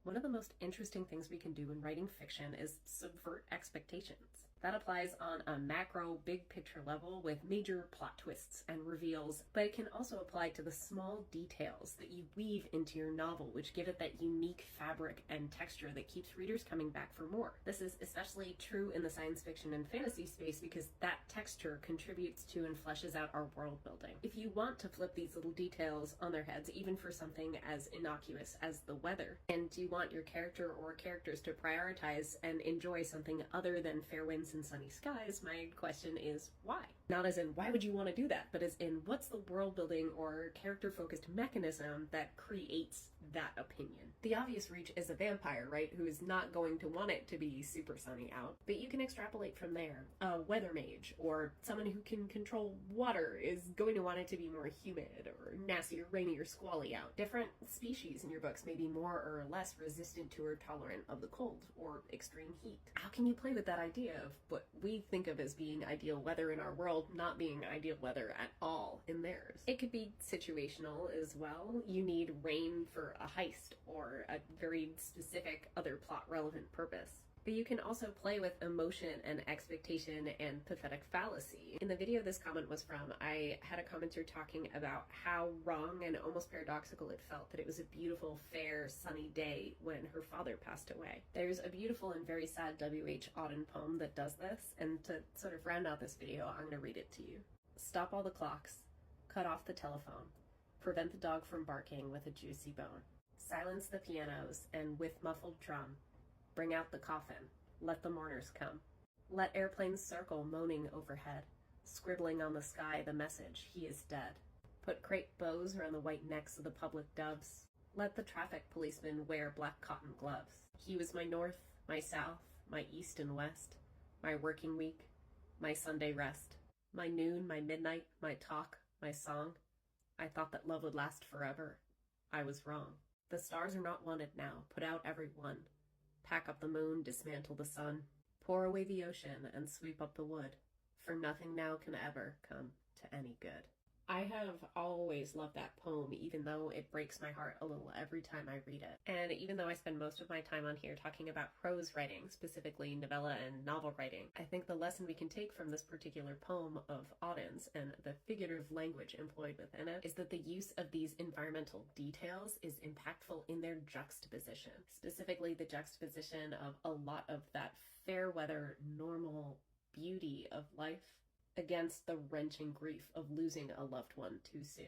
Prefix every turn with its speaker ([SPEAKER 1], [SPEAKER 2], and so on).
[SPEAKER 1] One of the most interesting things we can do in writing fiction is subvert expectations. That applies on a macro, big picture level with major plot twists and reveals, but it can also apply to the small details that you weave into your novel, which give it that unique fabric and texture that keeps readers coming back for more. This is especially true in the science fiction and fantasy space because that texture contributes to and fleshes out our world building. If you want to flip these little details on their heads, even for something as innocuous as the weather, and you want your character or characters to prioritize and enjoy something other than fair winds and sunny skies, my question is why? Not as in why would you want to do that, but as in what's the world building or character focused mechanism that creates that opinion? The obvious reach is a vampire, right, who is not going to want it to be super sunny out, but you can extrapolate from there. A weather mage or someone who can control water is going to want it to be more humid or nasty or rainy or squally out. Different species in your books may be more or less resistant to or tolerant of the cold or extreme heat. How can you play with that idea of what we think of as being ideal weather in our world not being ideal weather at all in theirs? It could be situational as well. You need rain for a heist or a very specific other plot relevant purpose. But you can also play with emotion and expectation and pathetic fallacy. In the video this comment was from, I had a commenter talking about how wrong and almost paradoxical it felt that it was a beautiful, fair, sunny day when her father passed away. There's a beautiful and very sad W.H. Auden poem that does this, and to sort of round out this video, I'm going to read it to you. Stop all the clocks, cut off the telephone, prevent the dog from barking with a juicy bone, silence the pianos, and with muffled drum, bring out the coffin, let the mourners come. Let airplanes circle moaning overhead, scribbling on the sky the message, he is dead. Put crepe bows around the white necks of the public doves. Let the traffic policemen wear black cotton gloves. He was my north, my south, my east and west, my working week, my Sunday rest, my noon, my midnight, my talk, my song. I thought that love would last forever. I was wrong. The stars are not wanted now, put out every one. Pack up the moon, dismantle the sun, pour away the ocean, and sweep up the wood, for nothing now can ever come to any good. I have always loved that poem, even though it breaks my heart a little every time I read it. And even though I spend most of my time on here talking about prose writing, specifically novella and novel writing, I think the lesson we can take from this particular poem of Auden's and the figurative language employed within it is that the use of these environmental details is impactful in their juxtaposition. Specifically, the juxtaposition of a lot of that fair weather, normal beauty of life against the wrenching grief of losing a loved one too soon.